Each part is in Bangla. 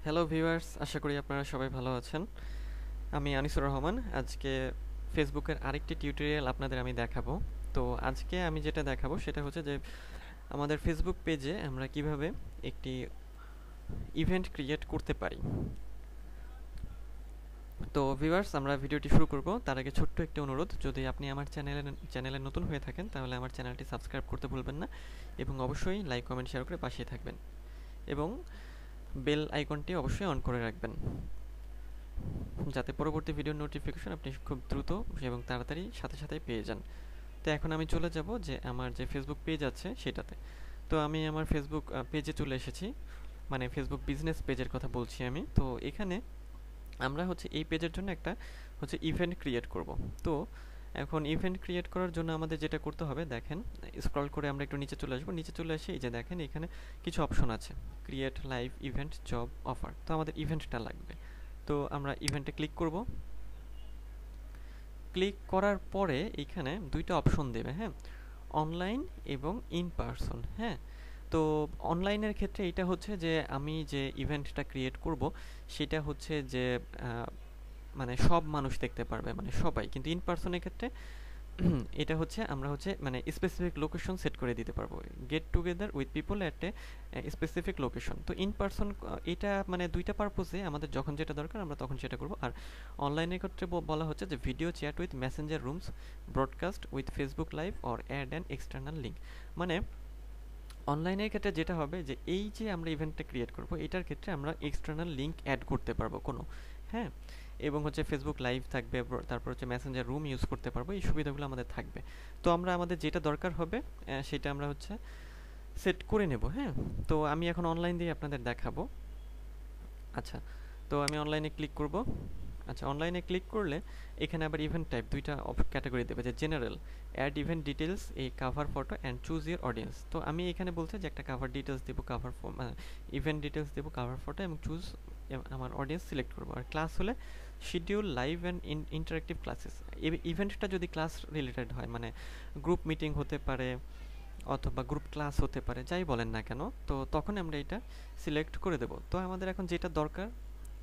হ্যালো ভিউয়ার্স, আশা করি আপনারা সবাই ভালো আছেন। আমি আনিসুর রহমান। আজকে ফেসবুকের আরেকটি টিউটোরিয়াল আপনাদের আমি দেখাবো। তো আজকে আমি যেটা দেখাবো সেটা হচ্ছে যে আমাদের ফেসবুক পেজে আমরা কিভাবে একটি ইভেন্ট ক্রিয়েট করতে পারি। তো ভিউয়ার্স, আমরা ভিডিওটি শুরু করব তার আগে ছোট্ট একটি অনুরোধ, যদি আপনি আমার চ্যানেলে নতুন হয়ে থাকেন তাহলে আমার চ্যানেলটি সাবস্ক্রাইব করতে ভুলবেন না এবং অবশ্যই লাইক কমেন্ট শেয়ার করে পাশে থাকবেন এবং বেল আইকনটি অবশ্যই অন করে রাখবেন, যাতে পরবর্তী ভিডিওর নোটিফিকেশন আপনি খুব দ্রুত এবং তাড়াতাড়ি সাথে পেয়ে যান। তো এখন আমি চলে যাব যে আমার যে ফেসবুক পেজ আছে সেটাতে। তো আমি আমার ফেসবুক পেজে চলে এসেছি, মানে ফেসবুক বিজনেস পেজের কথা বলছি আমি। তো এখানে আমরা হচ্ছে এই পেজের জন্য একটা হচ্ছে ইভেন্ট ক্রিয়েট করব। তো এখন ইভেন্ট ক্রিয়েট করার জন্য আমাদের যেটা করতে হবে, দেখেন স্ক্রল করে আমরা একটু নিচে চলে আসবো। নিচে চলে এসে এই যে দেখেন এখানে কিছু অপশন আছে, create live event, job offer. তো আমাদের ইভেন্টটা লাগবে, তো আমরা ইভেন্টে ক্লিক করব। ক্লিক করার পরে এইখানে দুইটা অপশন দেবে, হ্যাঁ, অনলাইন এবং ইন পারসন। হ্যাঁ, তো অনলাইনের ক্ষেত্রে এটা হচ্ছে যে আমি যে ইভেন্টটা ক্রিয়েট করব সেটা হচ্ছে যে মানে সব মানুষ দেখতে পারবে, মানে সবাই। কিন্তু ইন পারসনের ক্ষেত্রে এটা হচ্ছে আমরা হচ্ছে মানে স্পেসিফিক লোকেশন সেট করে দিতে পারবো, get together with people at a specific location. তো ইন পারসন এটা মানে দুইটা পারপোজে আমাদের যখন যেটা দরকার আমরা তখন সেটা করব। আর অনলাইনের ক্ষেত্রে বলা হচ্ছে যে video chat with Messenger Rooms, broadcast with Facebook Live or add an external link. মানে অনলাইনের ক্ষেত্রে যেটা হবে যে এই যে আমরা ইভেন্টটা ক্রিয়েট করব এটার ক্ষেত্রে আমরা এক্সটার্নাল লিঙ্ক অ্যাড করতে পারবো কোনো, হ্যাঁ, এবং হচ্ছে ফেসবুক লাইভ থাকবে, তারপর হচ্ছে মেসেঞ্জার রুম ইউজ করতে পারবো, এই সুবিধাগুলো আমাদের থাকবে। তো আমরা আমাদের যেটা দরকার হবে সেটা আমরা হচ্ছে সেট করে নেব। হ্যাঁ, তো আমি এখন অনলাইন দিয়ে আপনাদের দেখাবো। আচ্ছা, তো আমি অনলাইনে ক্লিক করব। আচ্ছা, অনলাইনে ক্লিক করলে এখানে আবার ইভেন্ট টাইপ দুইটা ক্যাটাগরি দেবে, যে জেনারেল, অ্যাড ইভেন্ট ডিটেলস, এই cover photo and choose year audience. তো আমি এখানে বলছে যে একটা কাভার ডিটেলস দেবো, ইভেন্ট ডিটেলস দেবো, কাভার ফটো এবং চুজ আমার অডিয়েন্স সিলেক্ট করবো। আর ক্লাস হলে schedule live and interactive classes. ইভেন্টটা যদি ক্লাস রিলেটেড হয়, মানে গ্রুপ মিটিং হতে পারে অথবা গ্রুপ ক্লাস হতে পারে, যাই বলেন না কেন, তো তখন আমরা এটা সিলেক্ট করে দেবো। তো আমাদের এখন যেটা দরকার,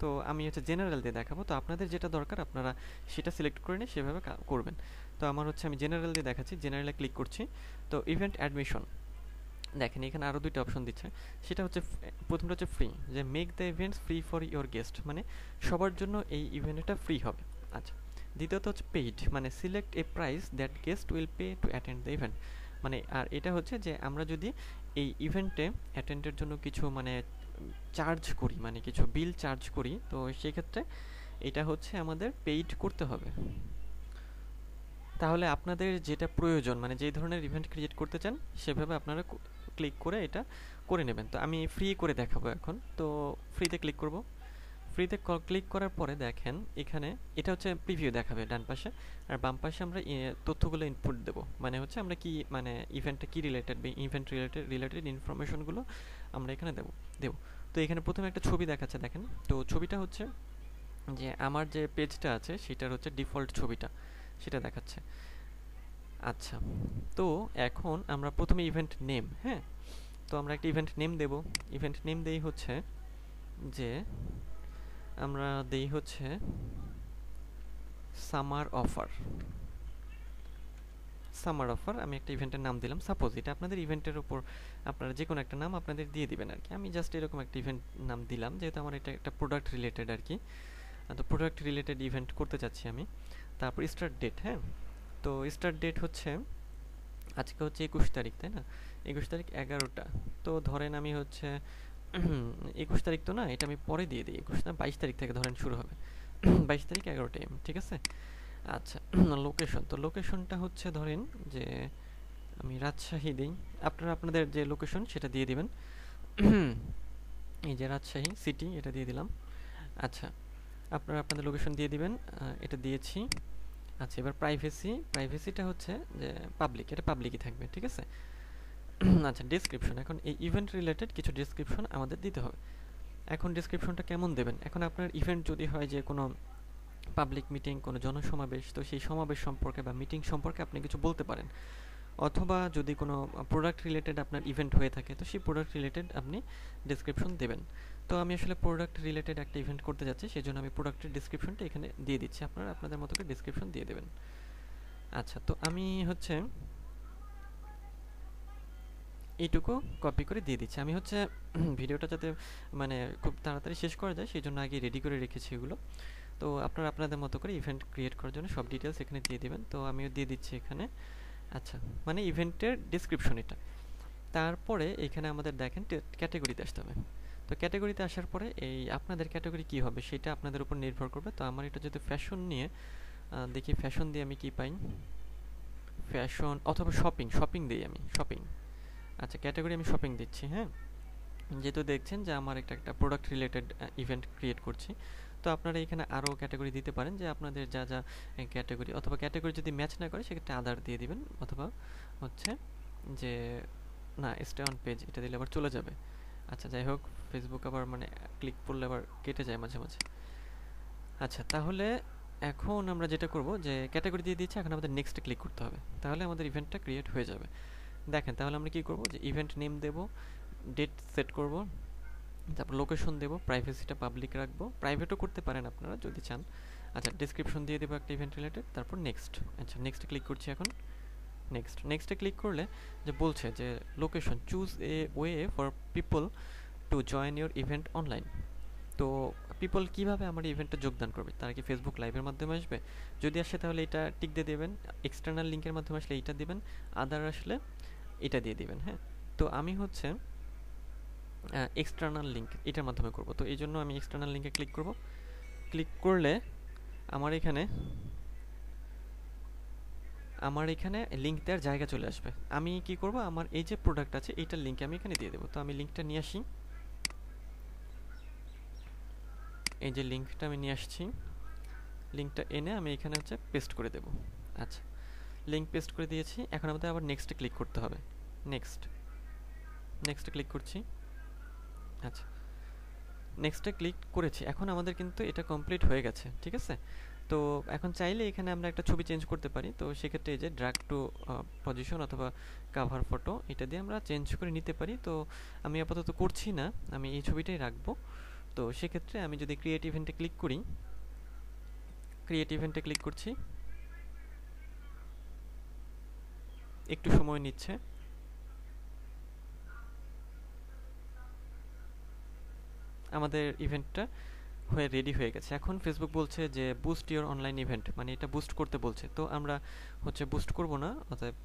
তো আমি হচ্ছে জেনারেল দিয়ে দেখাবো, তো আপনাদের যেটা দরকার আপনারা সেটা সিলেক্ট করে নিয়ে সেভাবে করবেন। তো আমার হচ্ছে আমি জেনারেল দিয়ে দেখাচ্ছি, জেনারেলে ক্লিক করছি। তো ইভেন্ট অ্যাডমিশন, দেখেন এখানে আরও দুইটা অপশন দিচ্ছে। সেটা হচ্ছে প্রথমটা হচ্ছে ফ্রি, যে make the events free for your guest, মানে সবার জন্য এই ইভেন্টটা ফ্রি হবে। আচ্ছা, দ্বিতীয়ত হচ্ছে পেইড, মানে select A price that guest will pay to attend the event. মানে আর এটা হচ্ছে যে আমরা যদি এই ইভেন্টে অ্যাটেন্ডের জন্য কিছু মানে চার্জ করি, মানে কিছু বিল চার্জ করি, তো সেক্ষেত্রে এটা হচ্ছে আমাদের পেইড করতে হবে। তাহলে আপনাদের যেটা প্রয়োজন, মানে যেই ধরনের ইভেন্ট ক্রিয়েট করতে চান সেভাবে আপনারা ক্লিক করে এটা করে নেবেন। তো আমি ফ্রি করে দেখাবো এখন। তো ফ্রিতে ক্লিক করব। ফ্রিতে ক্লিক করার পরে দেখেন এখানে এটা হচ্ছে প্রিভিউ দেখাবে ডান পাশে, আর বাম পাশে আমরা তথ্যগুলো ইনপুট দেবো, মানে হচ্ছে আমরা কি মানে ইভেন্টটা কি রিলেটেড বা ইভেন্ট রিলেটেড ইনফরমেশনগুলো আমরা এখানে দেবো। তো এখানে প্রথমে একটা ছবি দেখাচ্ছে, দেখেন। তো ছবিটা হচ্ছে যে আমার যে পেজটা আছে সেটার হচ্ছে ডিফল্ট ছবিটা, সেটা দেখাচ্ছে। আচ্ছা, তো এখন আমরা প্রথমে ইভেন্ট নেম, হ্যাঁ, তো আমরা একটা ইভেন্ট নেম দেব। ইভেন্ট নেম দেই হচ্ছে যে আমরা দেই হচ্ছে সামার অফার। সামার অফার আমি একটা ইভেন্টের নাম দিলাম। সাপোজ এটা আপনাদের ইভেন্টের উপর আপনারা যে কোনো একটা নাম আপনাদের দিয়ে দিবেন আর কি। আমি জাস্ট এরকম একটা ইভেন্ট নাম দিলাম, যেহেতু আমার এটা একটা প্রোডাক্ট রিলেটেড আর কি। তো প্রোডাক্ট রিলেটেড ইভেন্ট করতে চাচ্ছি আমি। তারপর স্টার্ট ডেট, হ্যাঁ, তো স্টার্ট ডেট হচ্ছে আজকে হচ্ছে 21 তারিখ, তাই না, 21 তারিখ 11টা। তো ধরেন আমি হচ্ছে 21 তারিখ তো না, এটা আমি পরে দিয়ে দিই, 21 না 22 তারিখ থেকে ধরেন শুরু হবে। 22 তারিখ 11টা AM, ঠিক আছে। আচ্ছা, লোকেশন, তো লোকেশনটা হচ্ছে ধরেন যে আমি রাজশাহী দিই, আপনারা আপনাদের যে লোকেশন সেটা দিয়ে দিবেন। এই যে রাজশাহী সিটি, এটা দিয়ে দিলাম। আচ্ছা, আপনারা আপনাদের লোকেশন দিয়ে দিবেন, এটা দিয়েছি। আচ্ছা, এবার প্রাইভেসিটা হচ্ছে যে পাবলিক, এটা পাবলিকই থাকবে, ঠিক আছে। আচ্ছা, ডেসক্রিপশন, এখন এই ইভেন্ট রিলেটেড কিছু ডেসক্রিপশন আমাদের দিতে হবে। এখন ডেসক্রিপশনটা কেমন দেবেন, এখন আপনার ইভেন্ট যদি হয় যে কোনো পাবলিক মিটিং, কোনো জনসমাবেশ, তো সেই সমাবেশ সম্পর্কে বা মিটিং সম্পর্কে আপনি কিছু বলতে পারেন। অথবা যদি কোনো প্রোডাক্ট রিলেটেড আপনার ইভেন্ট হয়ে থাকে তো সেই প্রোডাক্ট রিলেটেড আপনি ডেসক্রিপশন দেবেন। তো আমি আসলে প্রোডাক্ট রিলেটেড একটা ইভেন্ট করতে যাচ্ছি, সেই জন্য আমি প্রোডাক্টের ডিসক্রিপশনটা এখানে দিয়ে দিচ্ছি, আপনারা আপনাদের মতো করে ডিসক্রিপশন দিয়ে দেবেন। আচ্ছা, তো আমি হচ্ছে এইটুকু কপি করে দিয়ে দিচ্ছি। আমি হচ্ছে ভিডিওটা যাতে মানে খুব তাড়াতাড়ি শেষ করা যায় সেই জন্য আগে রেডি করে রেখেছি এগুলো। তো আপনারা আপনাদের মতো করে ইভেন্ট ক্রিয়েট করার জন্য সব ডিটেলস এখানে দিয়ে দিবেন। তো আমিও দিয়ে দিচ্ছি এখানে। আচ্ছা, মানে ইভেন্টের ডিসক্রিপশন এটা। তারপরে এখানে আমাদের দেখেন ক্যাটাগরিতে আসতে হবে। তো ক্যাটাগরিতে আসার পরে এই আপনাদের ক্যাটাগরি কী হবে সেটা আপনাদের উপর নির্ভর করবে। তো আমার এটা যেহেতু ফ্যাশন নিয়ে, দেখি ফ্যাশন দিয়ে আমি কী পাই। ফ্যাশন অথবা শপিং, শপিং দিই আমি, শপিং। আচ্ছা, ক্যাটাগরি আমি শপিং দিচ্ছি। হ্যাঁ, যেহেতু দেখছেন যে আমার একটা প্রোডাক্ট রিলেটেড ইভেন্ট ক্রিয়েট করছি, তো আপনারা এখানে আরও ক্যাটাগরি দিতে পারেন যে আপনাদের যা যা ক্যাটাগরি, অথবা ক্যাটাগরি যদি ম্যাচ না করে সেক্ষেত্রে আদার দিয়ে দিবেন, অথবা হচ্ছে যে না স্টে অন পেজ এটা দিলে আবার চলে যাবে। আচ্ছা, যাই হোক, ফেসবুক আবার মানে ক্লিক করলে আবার কেটে যায় মাঝে মাঝে। আচ্ছা, তাহলে এখন আমরা যেটা করব যে ক্যাটাগরি দিয়ে দিচ্ছি, এখন আমাদের নেক্সটে ক্লিক করতে হবে, তাহলে আমাদের ইভেন্টটা ক্রিয়েট হয়ে যাবে। দেখেন, তাহলে আমরা কি করব যে ইভেন্ট নেম দেব, ডেট সেট করব, তারপর লোকেশন দেব, প্রাইভেসিটা পাবলিক রাখবো, প্রাইভেটও করতে পারেন আপনারা যদি চান। আচ্ছা, ডেসক্রিপশন দিয়ে দেবো একটা ইভেন্ট রিলেটেড, তারপর নেক্সট। আচ্ছা, নেক্সটে ক্লিক করছি এখন। নেক্সটে ক্লিক করলে যে বলছে যে location, choose a way for people to join your event online. তো পিপল কীভাবে আমার ইভেন্টে যোগদান করবে, তারা কি ফেসবুক লাইভের মাধ্যমে আসবে? যদি আসে তাহলে এটা টিক দিয়ে দেবেন, এক্সটার্নাল লিঙ্কের মাধ্যমে আসলে এইটা দেবেন, আদার আসলে এটা দিয়ে দিবেন। হ্যাঁ, তো আমি হচ্ছে এক্সটার্নাল লিঙ্ক এটার মাধ্যমে করব, তো এই জন্য আমি এক্সটার্নাল লিঙ্কে ক্লিক করব। ক্লিক করলে আমার এখানে লিঙ্ক দেওয়ার জায়গা চলে আসবে। আমি কি করব, আমার এই যে প্রোডাক্ট আছে এইটার লিঙ্ক আমি এখানে দিয়ে দেবো। তো আমি লিঙ্কটা নিয়ে আসি, এই যে লিঙ্কটা আমি নিয়ে আসছি, লিঙ্কটা এনে আমি এখানে হচ্ছে পেস্ট করে দেব। আচ্ছা, লিঙ্ক পেস্ট করে দিয়েছি, এখন আমাদের আবার নেক্সটে ক্লিক করতে হবে। নেক্সটে ক্লিক করছি। আচ্ছা, নেক্সটে ক্লিক করেছি, এখন আমাদের কিন্তু এটা কমপ্লিট হয়ে গেছে, ঠিক আছে। তো এখন চাইলে এখানে আমরা একটা ছবি চেঞ্জ করতে পারি, তো সেক্ষেত্রে এই যে ড্র্যাগ টু পজিশন অথবা কাভার ফটো এটা দিয়ে আমরা চেঞ্জ করে নিতে পারি। তো আমি আপাতত করছি না, আমি এই ছবিটাই রাখবো। তো সেক্ষেত্রে আমি যদি ক্রিয়েট ইভেন্টে ক্লিক করি, ক্রিয়েট ইভেন্টে ক্লিক করছি, একটু সময় নিচ্ছে। আমাদের ইভেন্টটা হয়ে রেডি হয়ে গেছে। এখন ফেসবুক বলছে যে বুস্ট ইওর অনলাইন ইভেন্ট, মানে এটা বুস্ট করতে বলছে। তো আমরা হচ্ছে বুস্ট করব না, অতএব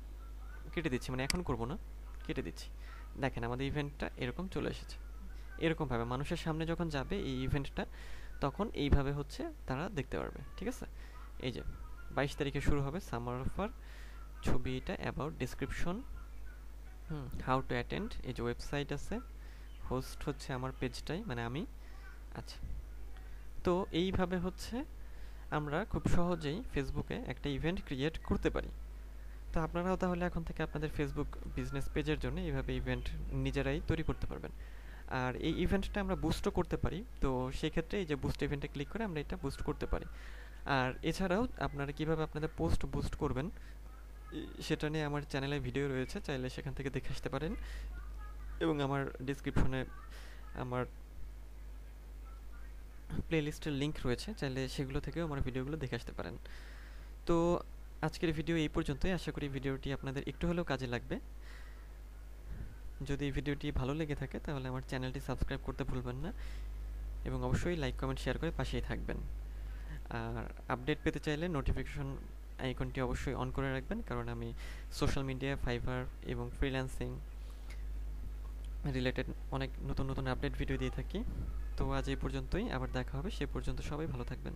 কেটে দিচ্ছি, মানে এখন করব না, কেটে দিচ্ছি। দেখেন আমাদের ইভেন্টটা এরকম চলে এসেছে। এরকমভাবে মানুষের সামনে যখন যাবে এই ইভেন্টটা, তখন এইভাবে হচ্ছে তারা দেখতে পারবে, ঠিক আছে। এই যে 22 তারিখে শুরু হবে সামার অফার, ছবিটা about, description, how to attend, এই যে ওয়েবসাইট আছে, হোস্ট হচ্ছে আমার পেজটাই, মানে আমি। আচ্ছা, তো এইভাবে হচ্ছে আমরা খুব সহজেই ফেসবুকে একটা ইভেন্ট ক্রিয়েট করতে পারি। তো আপনারাও তাহলে এখন থেকে আপনাদের ফেসবুক বিজনেস পেজের জন্য এইভাবে ইভেন্ট নিজেরাই তৈরি করতে পারবেন। আর এই ইভেন্টটা আমরা বুস্টও করতে পারি, তো সেক্ষেত্রে এই যে বুস্ট ইভেন্টে ক্লিক করে আমরা এটা বুস্ট করতে পারি। আর এছাড়াও আপনারা কিভাবে আপনাদের পোস্ট বুস্ট করবেন সেটা নিয়ে আমার চ্যানেলে ভিডিও রয়েছে, চাইলে সেখান থেকে দেখে আসতে পারেন, এবং আমার ডিসক্রিপশনে আমার প্লেলিস্টের লিঙ্ক রয়েছে, চাইলে সেগুলো থেকেও আমার ভিডিওগুলো দেখে আসতে পারেন। তো আজকের ভিডিও এই পর্যন্তই, আশা করি ভিডিওটি আপনাদের একটু হলেও কাজে লাগবে। যদি ভিডিওটি ভালো লেগে থাকে তাহলে আমার চ্যানেলটি সাবস্ক্রাইব করতে ভুলবেন না, এবং অবশ্যই লাইক কমেন্ট শেয়ার করে পাশেই থাকবেন। আর আপডেট পেতে চাইলে নোটিফিকেশন আইকনটি অবশ্যই অন করে রাখবেন, কারণ আমি সোশ্যাল মিডিয়া, ফাইবার এবং ফ্রিল্যান্সিং রিলেটেড অনেক নতুন নতুন আপডেট ভিডিও দিয়ে থাকি। তো আজ এই পর্যন্তই, আবার দেখা হবে, সে পর্যন্ত সবাই ভালো থাকবেন।